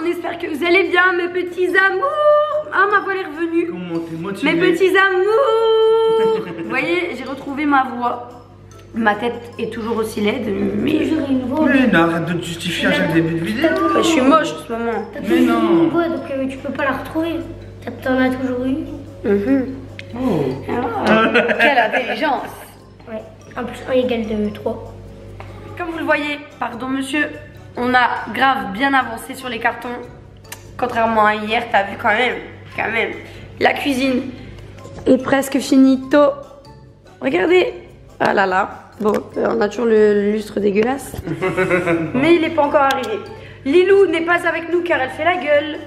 on espère que vous allez bien mes petits amours. Ah, ma voix est revenue. Comment t'es motivé? Mes petits amours. Vous voyez, j'ai retrouvé ma voix. Ma tête est toujours aussi laide, mais toujours une voix. Mais non, arrête de te justifier à chaque début de vidéo. je suis moche en ce moment. T'as Mais toujours non. une voix, donc tu peux pas la retrouver. T'en as toujours eu. Oh. Ah, quelle intelligence. Ouais, 1 plus 1 égale 3. Comme vous le voyez, pardon monsieur, on a grave bien avancé sur les cartons. Contrairement à hier, t'as vu quand même. La cuisine est presque finito. Regardez. Ah là là. Bon, on a toujours le lustre dégueulasse. Mais il n'est pas encore arrivé. Lilou n'est pas avec nous car elle fait la gueule.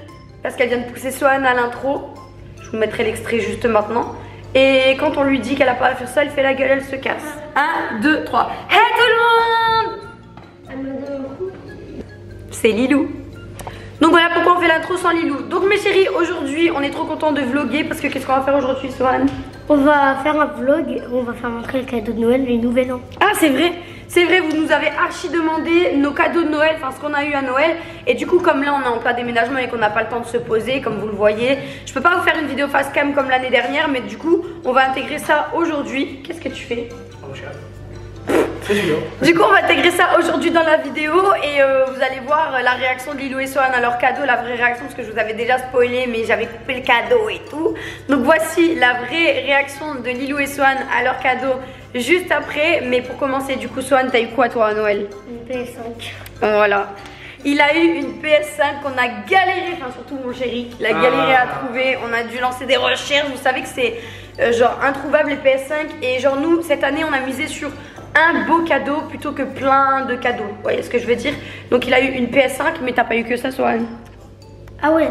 Parce qu'elle vient de pousser Swan à l'intro. Je vous mettrai l'extrait juste maintenant. Et quand on lui dit qu'elle a pas à faire ça, elle fait la gueule, elle se casse. 1, 2, 3. Hey tout le monde! Elle me donne un coup. C'est Lilou. Donc voilà pourquoi on fait l'intro sans Lilou. Donc mes chéris, aujourd'hui on est trop contents de vlogger parce que qu'est-ce qu'on va faire aujourd'hui, Swan? On va faire un vlog où on va faire montrer le cadeau de Noël, le nouvel an. Ah c'est vrai, vous nous avez archi demandé nos cadeaux de Noël, enfin ce qu'on a eu à Noël. Et du coup comme là on est en plein déménagement et qu'on n'a pas le temps de se poser, comme vous le voyez, je peux pas vous faire une vidéo face cam comme l'année dernière, mais du coup on va intégrer ça aujourd'hui. Qu'est-ce que tu fais? Du coup on va intégrer ça aujourd'hui dans la vidéo et vous allez voir la réaction de Lilou et Swan à leur cadeau, la vraie réaction parce que je vous avais déjà spoilé mais j'avais coupé le cadeau et tout. Donc voici la vraie réaction de Lilou et Swan à leur cadeau juste après. Mais pour commencer du coup Swan, t'as eu quoi toi à Noël? Une PS5. Voilà. Il a eu une PS5 qu'on a galéré, enfin surtout mon chéri, il a galéré à trouver. On a dû lancer des recherches, vous savez que c'est genre introuvable les PS5. Et genre nous cette année on a misé sur un beau cadeau plutôt que plein de cadeaux. Vous voyez ce que je veux dire? Donc il a eu une PS5 mais t'as pas eu que ça Swan? Ah ouais,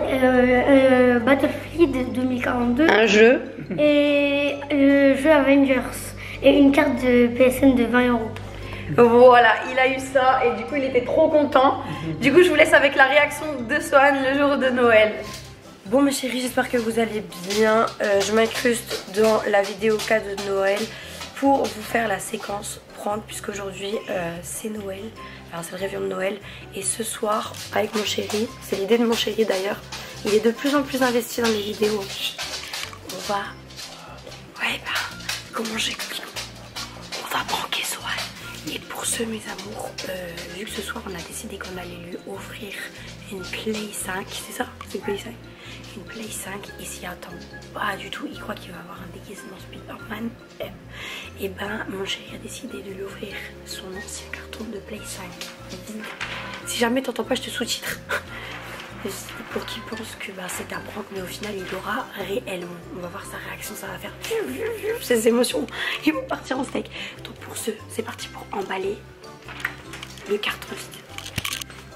Battlefield 2042. Un jeu. Et le jeu Avengers. Et une carte de PSN de 20 €. Voilà, il a eu ça et du coup il était trop content. Du coup je vous laisse avec la réaction de Swan le jour de Noël. Bon mes chéris, j'espère que vous allez bien. Je m'incruste dans la vidéo cadeau de Noël pour vous faire la séquence prendre puisqu'aujourd'hui c'est Noël, enfin c'est le réveillon de Noël. Et ce soir avec mon chéri, c'est l'idée de mon chéri d'ailleurs, il est de plus en plus investi dans les vidéos. On va, comment j'explique, on va pranker Swan. Et pour ce mes amours, vu que ce soir on a décidé qu'on allait lui offrir une Play 5, c'est ça? C'est Play 5? Une Play 5, il s'y attend pas du tout, il croit qu'il va avoir un déguisement Spider-Man. Et ben mon chéri a décidé de lui offrir son ancien carton de Play 5. Si jamais t'entends pas, je te sous-titre. Pour qu'il pense que bah, c'est un prank, mais au final il l'aura réellement. On va voir sa réaction, ça va faire ses émotions, ils vont partir en steak. Donc pour ce, c'est parti pour emballer le carton vide.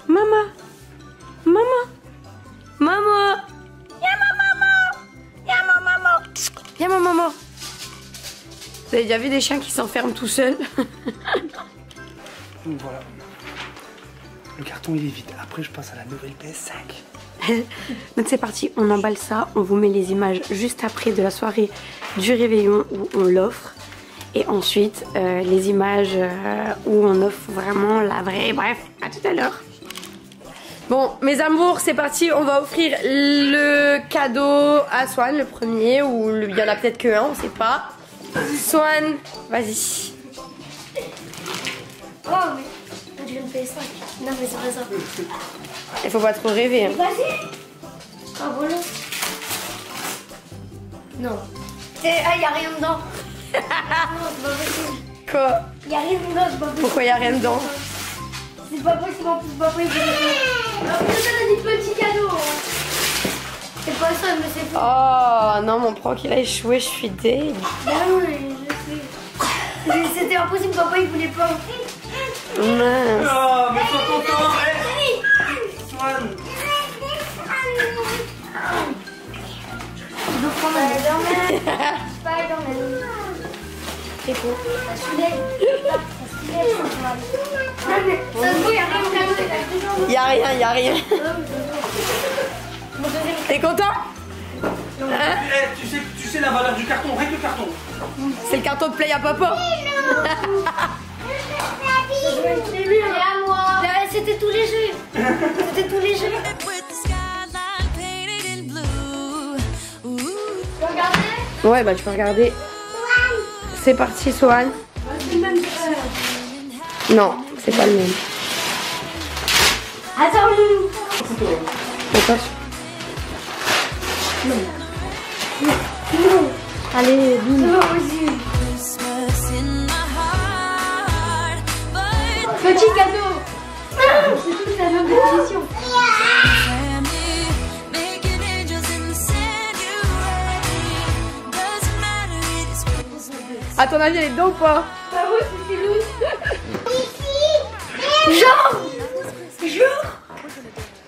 Maman, Y'a ma maman. Vous avez déjà vu des chiens qui s'enferment tout seuls? Donc voilà. Le carton il est vide. Après je passe à la nouvelle PS5. Donc c'est parti, on emballe ça. On vous met les images juste après de la soirée du réveillon où on l'offre. Et ensuite les images où on offre vraiment la vraie. Bref, à tout à l'heure. Bon mes amours, c'est parti, on va offrir le cadeau à Swan, le premier, ou il y en a peut-être que un, on sait pas. Swan, vas-y. Oh mais on dirait une PS5. Non mais c'est vrai ça. Il faut pas trop rêver. Hein. Vas-y. Ah voilà. Non. Ah y'a rien dedans. Non c'est pas possible. Quoi? Y'a rien dedans, c'est pas possible. Pourquoi y a rien dedans? C'est pas possible, en plus papa il veut. En plus ça a dit petit cadeau. C'est pas ça mais c'est fou. Oh non, mon prank il a échoué, je suis deg. Bah oui, je sais. C'était impossible, papa il voulait pas. Mince. Oh mais sois content. Swan. Il doit prendre Spider-Man. C'est quoi? Ça soulève. Ça se voit, y'a rien au cadeau. Y'a rien. T'es content? Tu sais la valeur du carton, rien que le carton. C'est le carton de play à papa. C'est à moi. C'était tous les jeux. Ouais, bah tu peux regarder. C'est parti, Sohan. Non, c'est pas le même. Attends. Attention. Allez, bim. Petit cadeau. C'est toute la même définition. À ton avis, elle est dedans ou pas? Bah ouais, c'est lourd. Genre.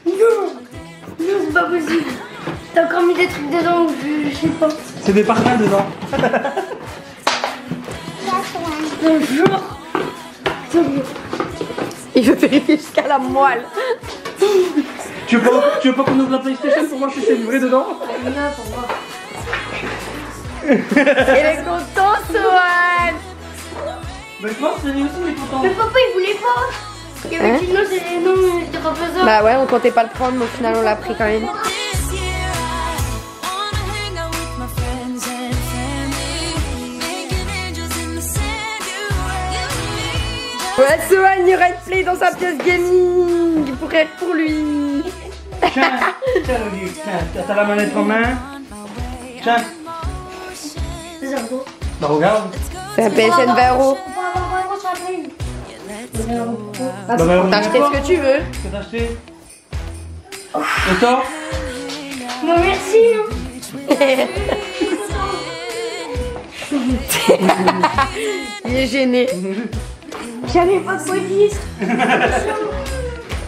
Non, c'est pas possible. T'as encore mis des trucs dedans ou je sais pas. C'est des parfums dedans. Genre. Il veut vérifier jusqu'à la moelle. Tu veux pas qu'on ouvre la PlayStation pour voir si c'est vrai dedans? Elle est contente, Sohan. Mais je pense que lui aussi il est content. Mais papa il voulait pas. Il avait dit non, j'étais pas besoin. Bah ouais, on comptait pas le prendre, mais au final on l'a pris quand même. Ouais, Sohan, il y aura une play dans sa pièce gaming. Il pourrait être pour lui. Tiens, Olivier, tiens, t'as la manette en main. Tiens. Bah regarde. C'est un PSN 20 €. T'as acheté ce que tu veux. Qu'est-ce que t'as acheté? Et toi? Non, merci. Il est gêné. J'avais pas de police.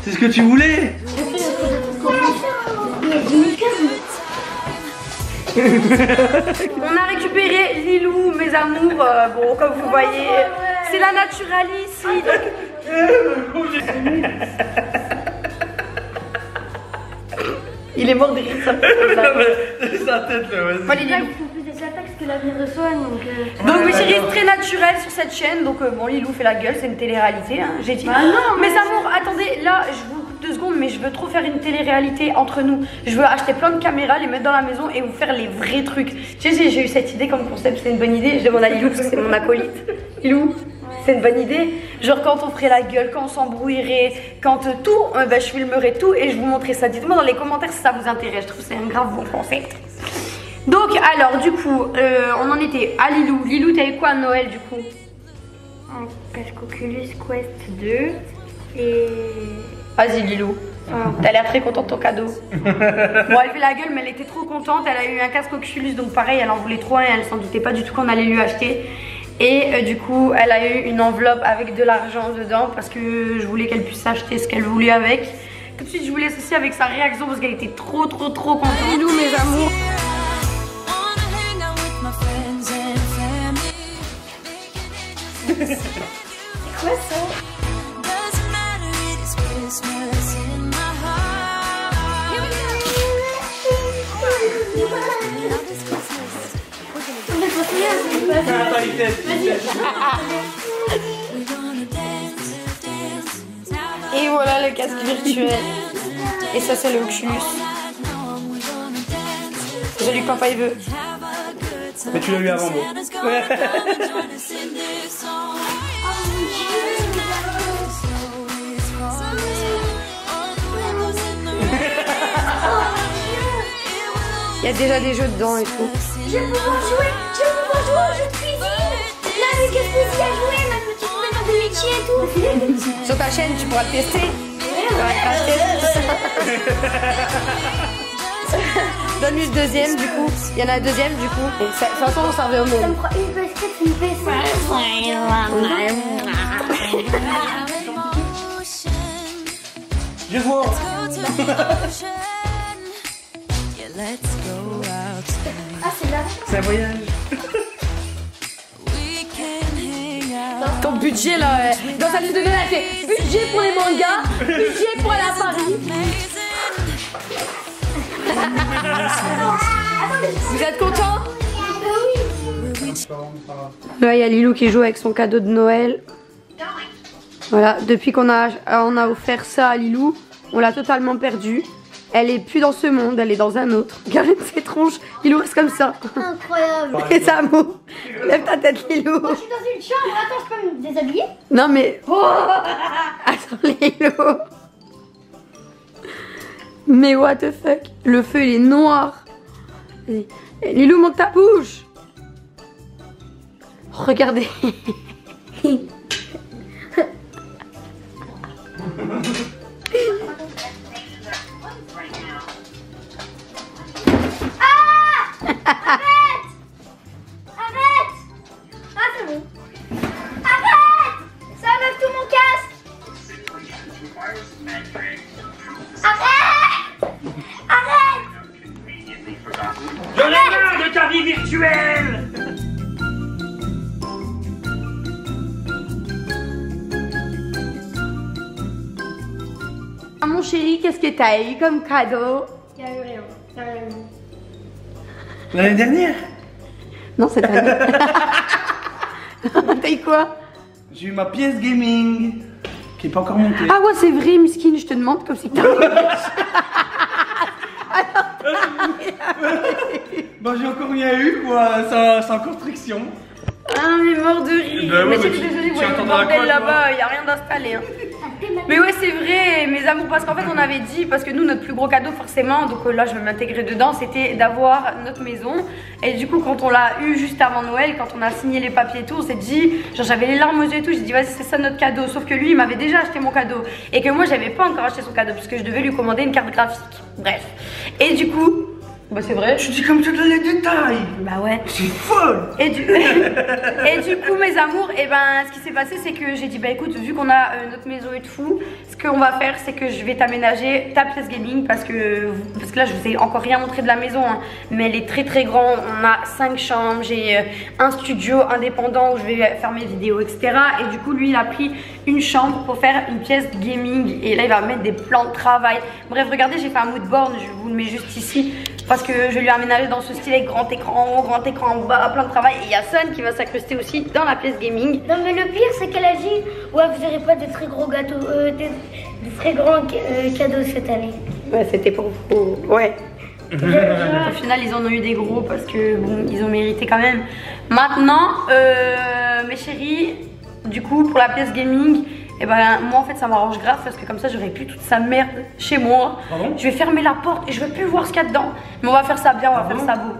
C'est ce que tu voulais? On a récupéré Lilou, mes amours. Bon, comme vous voyez, c'est la Naturalie ici. Il est mort de rire, ça. Sa tête là, vas-y. Allez, Lilou. Des attaques que l'avenir de Sohan, Donc mes chéris, c'est très naturel sur cette chaîne. Donc bon, Lilou fait la gueule, c'est une télé-réalité, hein, j'ai dit. Ah non, mes amours, attendez, là je vous coupe 2 secondes, mais je veux trop faire une télé-réalité entre nous. Je veux acheter plein de caméras, les mettre dans la maison et vous faire les vrais trucs. J'ai eu cette idée comme concept, c'est une bonne idée. Je demande à Lilou parce que c'est mon acolyte. Lilou, c'est une bonne idée. Genre quand on ferait la gueule, quand on s'embrouillerait, quand tout, bah, je filmerais tout et je vous montrerai ça. Dites-moi dans les commentaires si ça vous intéresse. Je trouve que c'est un grave bon concept. Donc alors du coup on en était à Lilou. Lilou, t'as eu quoi à Noël du coup? un casque Oculus Quest 2 et... Vas-y Lilou, t'as l'air très contente de ton cadeau. Bon, elle fait la gueule mais elle était trop contente. Elle a eu un casque Oculus, donc pareil elle en voulait trop un et elle s'en doutait pas du tout qu'on allait lui acheter. Et du coup elle a eu une enveloppe avec de l'argent dedans parce que je voulais qu'elle puisse acheter ce qu'elle voulait avec. Tout de suite je vous laisse aussi avec sa réaction parce qu'elle était trop contente. Lilou mes amours. C'est quoi ça? Et voilà le casque virtuel. Et ça c'est le Oculus. Celui que papa il veut. Mais tu l'as eu avant moi. Ouais. Il y a déjà des jeux dedans et tout. Je vais pouvoir jouer au jeu de cuisine. Là, avec qu'est-ce que c'est à jouer, ma petite méthode de métier et tout. Sur ta chaîne, tu pourras le tester. Donne-lui le deuxième du coup. Il y en a un deuxième du coup. Et ça, de toute façon, on servait au Ça me monde. prend une PS4, une PS5. Je vois. Ah, c'est là. C'est un voyage. Ton budget là, dans sa liste de Noël, elle fait budget pour les mangas, budget pour aller à Paris. Vous êtes contents? Là, il y a Lilou qui joue avec son cadeau de Noël. Voilà, depuis qu'on a offert ça à Lilou, on l'a totalement perdu. elle est plus dans ce monde, elle est dans un autre. Regardez ses tronches, Lilou reste comme ça. Incroyable. Les amours, lève ta tête Lilou. Moi je suis dans une chambre, attends, je peux me déshabiller? Non mais... Oh attends Lilou. Mais what the fuck? Le feu il est noir. Lilou, monte ta bouche. Regardez. Arrête! Arrête! Ah c'est bon. Arrête! Ça enlève tout mon casque. Arrête! Arrête! J'en ai marre de ta vie virtuelle. Ah, mon chéri, qu'est-ce que t'as eu comme cadeau? Il y a eu rien. Il y a rien eu. L'année dernière, Non, cette année. T'as eu quoi? j'ai eu ma pièce gaming qui est pas encore montée. Ah ouais, c'est vrai, Miskine, je te demande comme si t'as... Bah j'ai encore rien eu quoi, sans construction. Ah mais mort de rire. Bah ouais, mais mais je tu- suis désolée, tu vous voyez le entendras bordel quoi, là-bas, il y a rien d'installé. Hein. Mais ouais, c'est vrai, mes amours, parce qu'en fait on avait dit, parce que nous notre plus gros cadeau forcément, donc là je vais m'intégrer dedans, c'était d'avoir notre maison. Et du coup quand on l'a eu juste avant Noël, quand on a signé les papiers et tout, on s'est dit, genre j'avais les larmes aux yeux et tout, j'ai dit vas-y c'est ça notre cadeau. Sauf que lui il m'avait déjà acheté mon cadeau et que moi j'avais pas encore acheté son cadeau puisque je devais lui commander une carte graphique. Bref. Et du coup, bah c'est vrai. Tu dis comme tu as les détails. Bah ouais. C'est folle. Et du coup mes amours, et ben ce qui s'est passé c'est que j'ai dit bah écoute vu qu'on a notre maison et tout, ce qu'on va faire c'est que je vais t'aménager ta pièce gaming parce que là je vous ai encore rien montré de la maison hein, mais elle est très très grande, on a 5 chambres, j'ai un studio indépendant où je vais faire mes vidéos etc. Et du coup lui il a pris une chambre pour faire une pièce gaming et là il va mettre des plans de travail. Bref regardez j'ai fait un mood board, je vous le mets juste ici parce que je lui ai aménagé dans ce style avec grand écran en bas, plein de travail. Et il y a Sun qui va s'incruster aussi dans la pièce gaming. Non mais le pire c'est qu'elle a dit ouais vous n'aurez pas de très gros gâteaux, des très grands cadeaux cette année. Ouais c'était pour vous. Ouais. Au final ils en ont eu des gros parce que bon ils ont mérité quand même. Maintenant mes chéris, du coup pour la pièce gaming, et ben moi en fait ça m'arrange grave parce que comme ça j'aurai plus toute sa merde chez moi. Pardon? Je vais fermer la porte et je vais plus voir ce qu'il y a dedans. Mais on va faire ça bien, on va faire ça beau.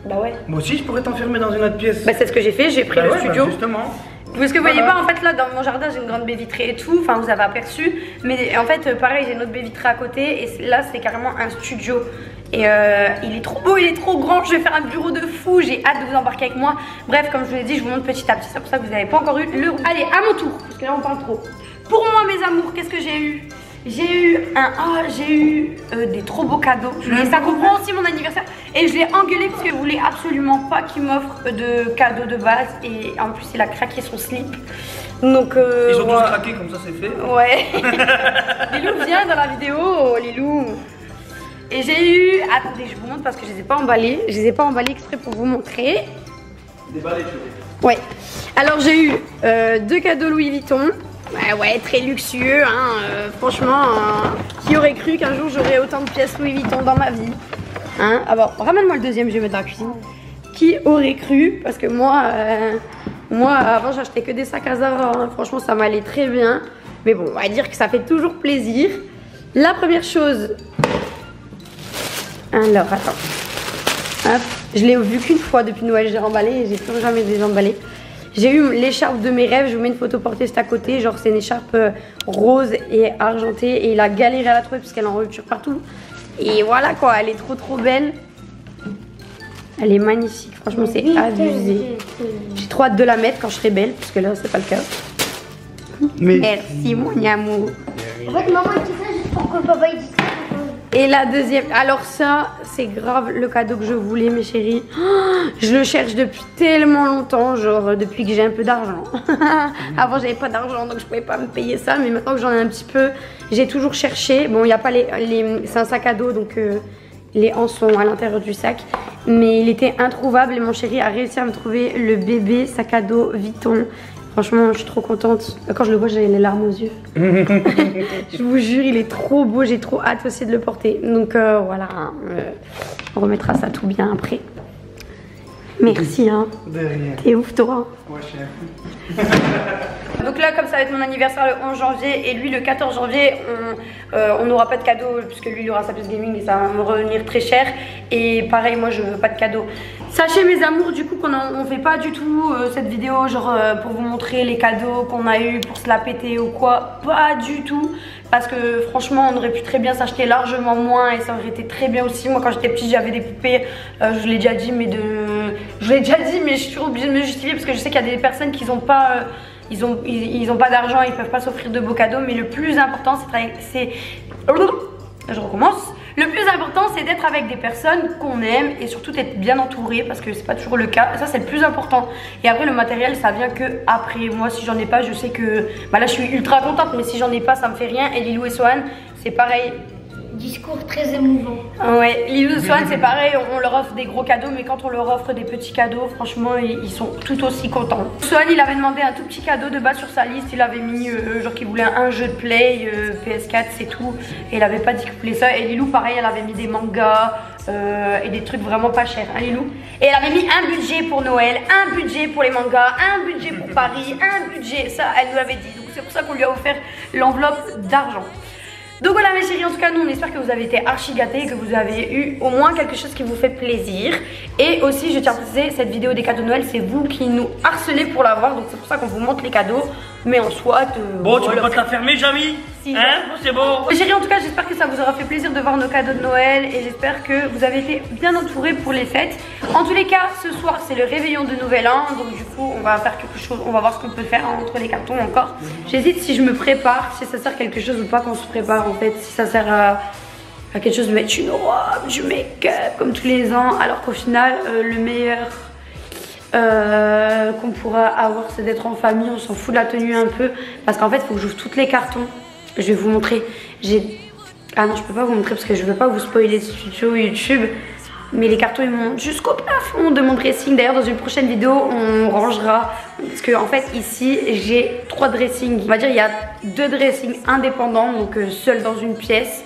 Bah ouais. Moi aussi je pourrais t'enfermer dans une autre pièce. Bah c'est ce que j'ai fait, j'ai pris Bah le ouais, studio. bah justement. Parce que vous voyez Voilà. pas en fait là dans mon jardin j'ai une grande baie vitrée et tout, enfin vous avez aperçu. Mais en fait pareil j'ai une autre baie vitrée à côté et là c'est carrément un studio. Et il est trop beau, il est trop grand, je vais faire un bureau de fou, j'ai hâte de vous embarquer avec moi. Bref comme je vous l'ai dit je vous montre petit à petit, c'est pour ça que vous n'avez pas encore eu le... Allez à mon tour, parce que là on parle trop. Pour moi mes amours, qu'est-ce que j'ai eu? J'ai eu des trop beaux cadeaux. Ça comprend aussi mon anniversaire. Et je l'ai engueulé parce que je voulais absolument pas qu'il m'offre de cadeaux de base. Et en plus il a craqué son slip. Donc Ils ont tous voilà. craqué comme ça c'est fait. Ouais. Lilou viens dans la vidéo, Lilou. Et j'ai eu, attendez je vous montre parce que je les ai pas emballés. Je les ai pas emballés exprès pour vous montrer. Déballé tu vois. Ouais. Alors j'ai eu 2 cadeaux Louis Vuitton. Ouais, très luxueux, hein. Franchement, qui aurait cru qu'un jour j'aurais autant de pièces Louis Vuitton dans ma vie, hein. Alors, ramène-moi le deuxième, je vais mettre dans la cuisine. Qui aurait cru? Parce que moi avant j'achetais que des sacs à Zara, hein. Franchement ça m'allait très bien. Mais bon, on va dire que ça fait toujours plaisir. La première chose... Alors, attends. Hop. Je l'ai vu qu'une fois depuis Noël, j'ai remballé et j'ai toujours jamais désemballé. J'ai eu l'écharpe de mes rêves, je vous mets une photo portée juste à côté, genre c'est une écharpe rose et argentée et il a galéré à la trouver parce qu'elle est en rupture partout. Et voilà quoi, elle est trop belle. Elle est magnifique, franchement c'est abusé. J'ai trop hâte de la mettre quand je serai belle parce que là c'est pas le cas. Mais... Merci mon amour. En fait maman elle dit ça juste pour que papa il dise ça. Et la deuxième, alors ça c'est grave le cadeau que je voulais mes chéris. Oh, je le cherche depuis tellement longtemps, genre depuis que j'ai un peu d'argent. Avant j'avais pas d'argent donc je pouvais pas me payer ça, mais maintenant que j'en ai un petit peu, j'ai toujours cherché. Bon il n'y a pas c'est un sac à dos donc les hanches sont à l'intérieur du sac. Mais il était introuvable et mon chéri a réussi à me trouver le bébé sac à dos Vuitton. Franchement, je suis trop contente. Quand je le vois, j'ai les larmes aux yeux. Je vous jure, il est trop beau. J'ai trop hâte aussi de le porter. Donc voilà, on remettra ça tout bien après. Merci, hein. De rien. T'es ouf, toi. Moi, je suis un fou. Donc là, comme ça va être mon anniversaire le 11 janvier et lui le 14 janvier, on n'aura pas de cadeau puisque lui il aura sa pièce gaming et ça va me revenir très cher. Et pareil, moi je veux pas de cadeau. Sachez mes amours du coup qu'on on fait pas du tout cette vidéo genre pour vous montrer les cadeaux qu'on a eu pour se la péter ou quoi. Pas du tout. Parce que franchement on aurait pu très bien s'acheter largement moins et ça aurait été très bien aussi. Moi quand j'étais petite j'avais des poupées, je l'ai déjà dit mais je suis toujours obligée de me justifier parce que je sais qu'il y a des personnes qui n'ont pas... Ils ont pas d'argent, ils peuvent pas s'offrir de beaux cadeaux, mais le plus important c'est je recommence. Le plus important c'est d'être avec des personnes qu'on aime et surtout d'être bien entouré parce que c'est pas toujours le cas. Ça c'est le plus important. Et après le matériel ça vient que après. Moi si j'en ai pas je sais que bah là je suis ultra contente, mais si j'en ai pas ça me fait rien. Et Lilou et Swan c'est pareil. Discours très émouvant. Ouais, Lilou et Swan c'est pareil, on leur offre des gros cadeaux, mais quand on leur offre des petits cadeaux, franchement ils sont tout aussi contents. Swan il avait demandé un tout petit cadeau de base sur sa liste, il avait mis genre qu'il voulait un jeu de play, PS4 c'est tout, et il avait pas dit qu'il voulait ça. Et Lilou pareil, elle avait mis des mangas et des trucs vraiment pas chers, hein Lilou. Et elle avait mis un budget pour Noël, un budget pour les mangas, un budget pour Paris, un budget, ça elle nous l'avait dit, donc c'est pour ça qu'on lui a offert l'enveloppe d'argent. Donc voilà mes chéris, en tout cas nous on espère que vous avez été archi gâtés, que vous avez eu au moins quelque chose qui vous fait plaisir. Et aussi je tiens à préciser, cette vidéo des cadeaux de Noël c'est vous qui nous harcelez pour l'avoir, donc c'est pour ça qu'on vous montre les cadeaux. Mais en soit bon tu peux pas te la fermer Jamy, si, hein, c'est bon. Mes chéris, en tout cas j'espère que ça vous aura fait plaisir de voir nos cadeaux de Noël. Et j'espère que vous avez été bien entourés pour les fêtes. En tous les cas ce soir c'est le réveillon de Nouvel An, donc du coup on va faire quelque chose, on va voir ce qu'on peut faire entre les cartons encore. J'hésite si je me prépare, si ça sert à quelque chose ou pas qu'on se prépare en fait. Si ça sert à quelque chose de mettre une robe, du make-up comme tous les ans, alors qu'au final le meilleur qu'on pourra avoir c'est d'être en famille. On s'en fout de la tenue un peu parce qu'en fait il faut que j'ouvre tous les cartons. Je vais vous montrer, ah non je peux pas vous montrer parce que je veux pas vous spoiler ce tuto YouTube, mais les cartons ils montent jusqu'au plafond de mon dressing. D'ailleurs dans une prochaine vidéo on rangera, parce que en fait ici j'ai 3 dressings, on va dire il y a 2 dressings indépendants, donc seul dans une pièce,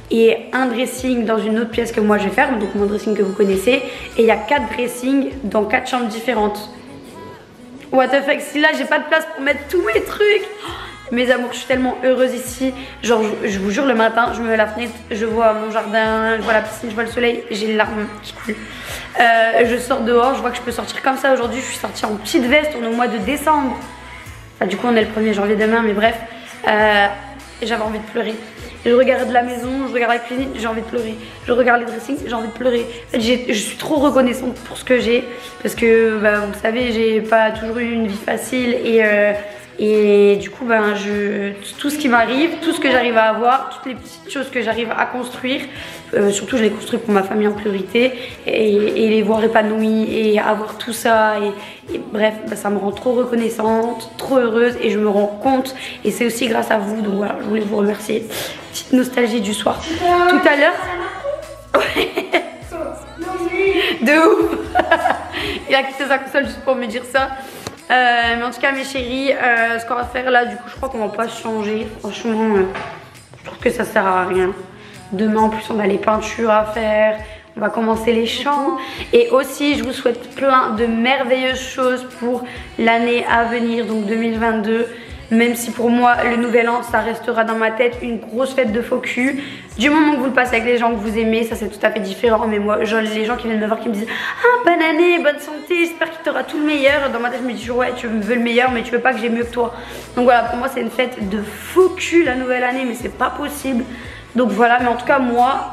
et un dressing dans une autre pièce que moi je vais faire, donc mon dressing que vous connaissez, et il y a 4 dressings dans 4 chambres différentes. What the fuck, si là j'ai pas de place pour mettre tous mes trucs. Mes amours, je suis tellement heureuse ici. Genre je vous jure, le matin je me mets à la fenêtre, je vois mon jardin, je vois la piscine, je vois le soleil, j'ai les larmes qui coulent. Je sors dehors, je vois que je peux sortir comme ça aujourd'hui. Je suis sortie en petite veste, on est au mois de décembre. Enfin du coup on est le 1er janvier demain, mais bref. J'avais envie de pleurer. Je regarde la maison, je regarde la cuisine, j'ai envie de pleurer. Je regarde les dressings, j'ai envie de pleurer. En fait, je suis trop reconnaissante pour ce que j'ai. Parce que bah, vous le savez, j'ai pas toujours eu une vie facile. Et du coup, ben, tout ce qui m'arrive, tout ce que j'arrive à avoir, toutes les petites choses que j'arrive à construire, surtout je les construis pour ma famille en priorité, et les voir épanouis et avoir tout ça, et bref, ben, ça me rend trop reconnaissante, trop heureuse, et je me rends compte, et c'est aussi grâce à vous, donc voilà, je voulais vous remercier. Petite nostalgie du soir. Tout à l'heure, de ouf. Il a quitté sa console juste pour me dire ça. Mais en tout cas mes chéris, ce qu'on va faire là, du coup je crois qu'on va pas changer. Franchement je trouve que ça sert à rien. Demain en plus on a les peintures à faire, on va commencer les chants. Et aussi je vous souhaite plein de merveilleuses choses pour l'année à venir, donc 2022. Même si pour moi le nouvel an ça restera dans ma tête une grosse fête de faux cul. Du moment que vous le passez avec les gens que vous aimez, ça c'est tout à fait différent. Mais moi genre, les gens qui viennent me voir qui me disent ah bonne année, bonne santé, j'espère qu'il t'aura tout le meilleur. Dans ma tête je me dis ouais tu veux le meilleur mais tu veux pas que j'ai mieux que toi. Donc voilà, pour moi c'est une fête de faux cul la nouvelle année, mais c'est pas possible. Donc voilà, mais en tout cas moi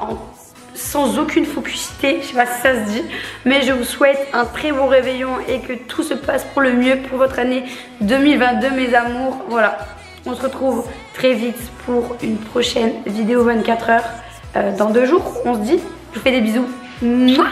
sans aucune focusité, je sais pas si ça se dit, mais je vous souhaite un très bon réveillon et que tout se passe pour le mieux pour votre année 2022 mes amours. Voilà, on se retrouve très vite pour une prochaine vidéo 24 heures dans 2 jours, on se dit. Je vous fais des bisous. Mouah.